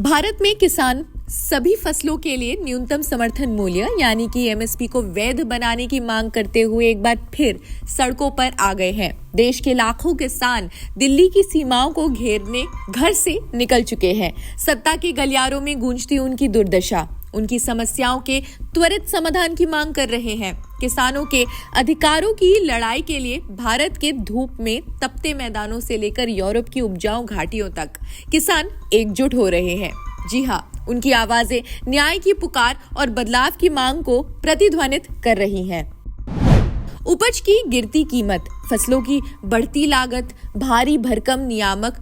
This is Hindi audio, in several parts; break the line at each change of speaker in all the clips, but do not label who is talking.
भारत में किसान सभी फसलों के लिए न्यूनतम समर्थन मूल्य यानी कि एमएसपी को वैध बनाने की मांग करते हुए एक बार फिर सड़कों पर आ गए हैं। देश के लाखों किसान दिल्ली की सीमाओं को घेरने घर से निकल चुके हैं। सत्ता के गलियारों में गूंजती उनकी दुर्दशा, उनकी समस्याओं के त्वरित समाधान की मांग कर रहे हैं। किसानों के अधिकारों की लड़ाई के लिए भारत के धूप में तपते मैदानों से लेकर यूरोप की उपजाऊ घाटियों तक किसान एकजुट हो रहे हैं। जी हाँ, उनकी आवाजें न्याय की पुकार और बदलाव की मांग को प्रतिध्वनित कर रही हैं। उपज की गिरती कीमत, फसलों की बढ़ती लागत, भारी भरकम नियामक,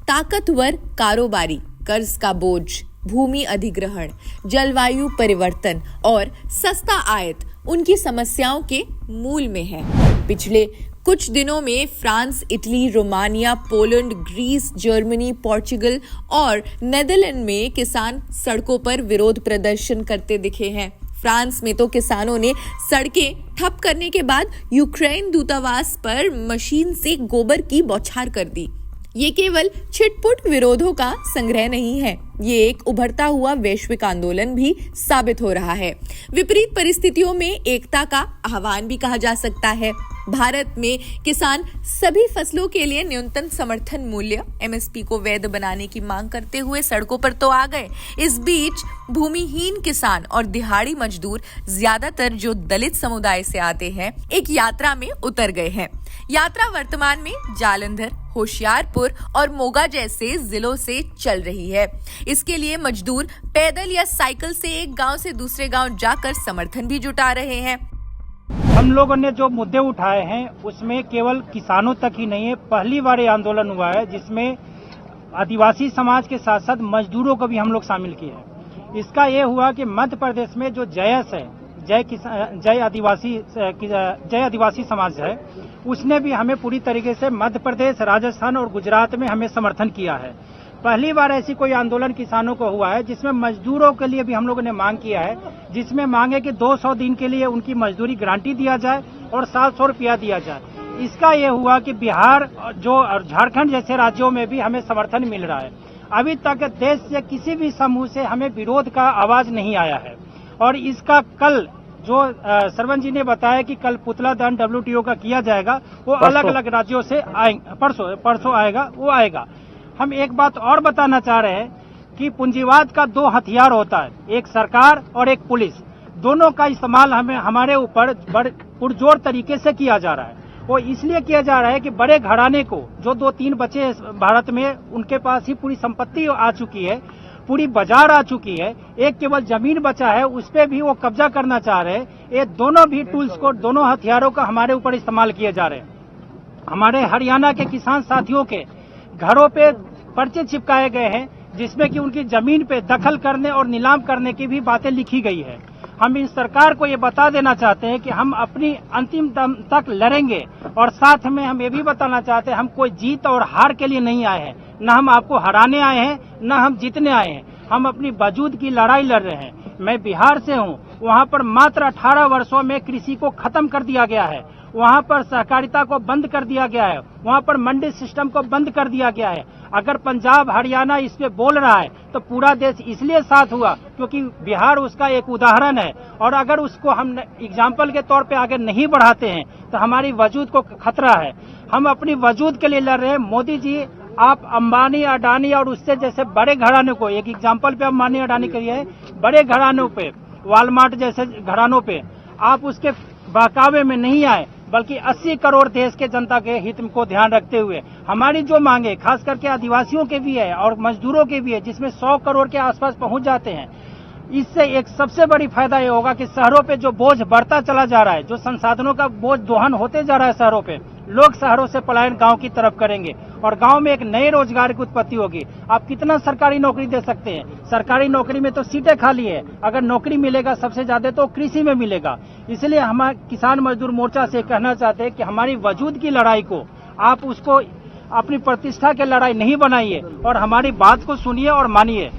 ताकतवर कारोबारी, कर्ज का बोझ, भूमि अधिग्रहण, जलवायु परिवर्तन और सस्ता आयात उनकी समस्याओं के मूल में है। पिछले कुछ दिनों में France, Italy, Romania, Poland, Greece, Germany, Portugal और नेदरलैंड में किसान सड़कों पर विरोध प्रदर्शन करते दिखे हैं। फ्रांस में तो किसानों ने सड़कें ठप करने के बाद यूक्रेन दूतावास पर मशीन से गोबर की बौछार कर दी। ये केवल छिटपुट विरोधों का संग्रह नहीं है, ये एक उभरता हुआ वैश्विक आंदोलन भी साबित हो रहा है। विपरीत परिस्थितियों में एकता का आह्वान भी कहा जा सकता है। भारत में किसान सभी फसलों के लिए न्यूनतम समर्थन मूल्य एमएसपी को वैध बनाने की मांग करते हुए सड़कों पर तो आ गए। इस बीच भूमिहीन किसान और दिहाड़ी मजदूर, ज्यादातर जो दलित समुदाय से आते हैं, एक यात्रा में उतर गए हैं। यात्रा वर्तमान में जालंधर, होशियारपुर और मोगा जैसे जिलों से चल रही है। इसके लिए मजदूर पैदल या साइकिल से एक गांव से दूसरे गांव जाकर समर्थन भी जुटा रहे हैं।
हम लोगों ने जो मुद्दे उठाए हैं उसमें केवल किसानों तक ही नहीं है, पहली बार ये आंदोलन हुआ है जिसमें आदिवासी समाज के साथ साथ मजदूरों को भी हम लोग शामिल किए हैं। इसका ये हुआ कि मध्य प्रदेश में जो जयस है, जय आदिवासी समाज है, उसने भी हमें पूरी तरीके से मध्य प्रदेश, राजस्थान और गुजरात में हमें समर्थन किया है। पहली बार ऐसी कोई आंदोलन किसानों को हुआ है जिसमें मजदूरों के लिए भी हम लोगों ने मांग किया है, जिसमें मांग है कि 200 दिन के लिए उनकी मजदूरी गारंटी दिया जाए और 700 रुपया दिया जाए। इसका ये हुआ कि बिहार और झारखंड जैसे राज्यों में भी हमें समर्थन मिल रहा है। अभी तक देश से किसी भी समूह से हमें विरोध का आवाज नहीं आया है। और इसका कल जो सरवन जी ने बताया कि कल पुतला दहन WTO का किया जाएगा, वो अलग अलग राज्यों से परसों आएगा, वो आएगा। हम एक बात और बताना चाह रहे हैं कि पूंजीवाद का 2 हथियार होता है, एक सरकार और एक पुलिस। दोनों का इस्तेमाल हमारे ऊपर पुरजोर तरीके से किया जा रहा है। वो इसलिए किया जा रहा है कि बड़े घराने को, जो 2-3 बचे भारत में, उनके पास ही पूरी संपत्ति आ चुकी है, पूरी बाजार आ चुकी है, एक केवल जमीन बचा है, उस पर भी वो कब्जा करना चाह रहे हैं। ये दोनों भी टूल्स को, दोनों हथियारों का हमारे ऊपर इस्तेमाल किए जा रहे हैं। हमारे हरियाणा के किसान साथियों के घरों पे पर्चे चिपकाए गए हैं जिसमें कि उनकी जमीन पे दखल करने और नीलाम करने की भी बातें लिखी गई है। हम इस सरकार को ये बता देना चाहते हैं कि हम अपनी अंतिम दम तक लड़ेंगे और साथ में हम ये भी बताना चाहते हैं हम कोई जीत और हार के लिए नहीं आए हैं, न हम आपको हराने आए हैं, न हम जीतने आए हैं। हम अपनी वजूद की लड़ाई लड़ रहे हैं। मैं बिहार से हूँ, वहाँ पर मात्र 18 वर्षों में कृषि को खत्म कर दिया गया है, वहाँ पर सहकारिता को बंद कर दिया गया है, वहाँ पर मंडी सिस्टम को बंद कर दिया गया है। अगर पंजाब, हरियाणा इस पे बोल रहा है तो पूरा देश इसलिए साथ हुआ क्योंकि बिहार उसका एक उदाहरण है। और अगर उसको हम एग्जाम्पल के तौर पे आगे नहीं बढ़ाते हैं तो हमारी वजूद को खतरा है। हम अपनी वजूद के लिए लड़ रहे हैं। मोदी जी, आप अंबानी, अडानी और उससे जैसे बड़े घरानों को, एक एग्जाम्पल पे अंबानी, अडानी करिए है, बड़े घरानों पे, वॉलमार्ट जैसे घरानों पे आप उसके बहकावे में नहीं आए, बल्कि 80 करोड़ देश के जनता के हित को ध्यान रखते हुए हमारी जो मांगे, खास करके आदिवासियों के भी है और मजदूरों के भी है, जिसमें 100 करोड़ के आसपास पहुंच जाते हैं। इससे एक सबसे बड़ी फायदा ये होगा कि शहरों पे जो बोझ बढ़ता चला जा रहा है, जो संसाधनों का बोझ दोहन होते जा रहा है शहरों पे, लोग शहरों से पलायन गांव की तरफ करेंगे और गांव में एक नए रोजगार की उत्पत्ति होगी। आप कितना सरकारी नौकरी दे सकते हैं? सरकारी नौकरी में तो सीटें खाली है, अगर नौकरी मिलेगा सबसे ज्यादा तो कृषि में मिलेगा। इसलिए हम किसान मजदूर मोर्चा से कहना चाहते हैं कि हमारी वजूद की लड़ाई को आप उसको अपनी प्रतिष्ठा की लड़ाई नहीं बनाइए और हमारी बात को सुनिए और मानिए।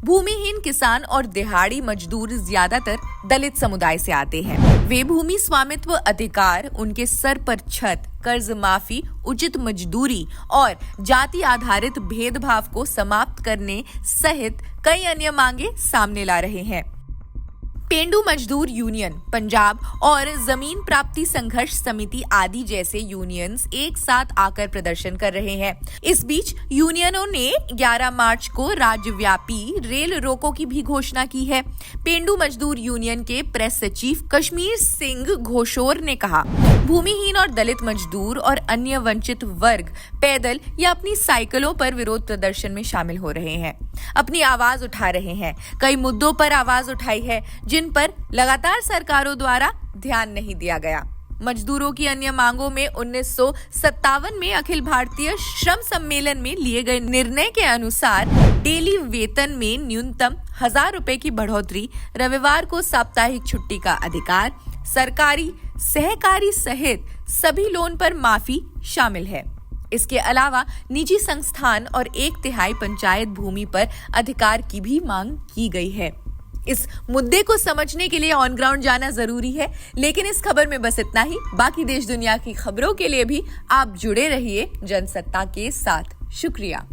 भूमिहीन किसान और दिहाड़ी मजदूर ज्यादातर दलित समुदाय से आते हैं। वे भूमि स्वामित्व अधिकार, उनके सर पर छत, कर्ज माफी, उचित मजदूरी और जाति आधारित भेदभाव को समाप्त करने सहित कई अन्य मांगे सामने ला रहे हैं। पेंडू मजदूर यूनियन पंजाब और जमीन प्राप्ति संघर्ष समिति आदि जैसे यूनियंस एक साथ आकर प्रदर्शन कर रहे हैं। इस बीच यूनियनों ने 11 मार्च को राज्यव्यापी रेल रोको की भी घोषणा की है। पेंडू मजदूर यूनियन के प्रेस सचिव कश्मीर सिंह घोषोर ने कहा, भूमिहीन और दलित मजदूर और अन्य वंचित वर्ग पैदल या अपनी साइकिलों पर विरोध प्रदर्शन में शामिल हो रहे हैं, अपनी आवाज उठा रहे हैं। कई मुद्दों पर आवाज उठाई है जिन पर लगातार सरकारों द्वारा ध्यान नहीं दिया गया। मजदूरों की अन्य मांगों में 1957 में अखिल भारतीय श्रम सम्मेलन में लिए गए निर्णय के अनुसार डेली वेतन में न्यूनतम 1000 रुपए की बढ़ोतरी, रविवार को साप्ताहिक छुट्टी का अधिकार, सरकारी सहकारी सहित सभी लोन पर माफी शामिल है। इसके अलावा निजी संस्थान और 1/3 पंचायत भूमि पर अधिकार की भी मांग की गई है। इस मुद्दे को समझने के लिए ऑन ग्राउंड जाना जरूरी है। लेकिन इस खबर में बस इतना ही। बाकी देश दुनिया की खबरों के लिए भी आप जुड़े रहिए जनसत्ता के साथ। शुक्रिया।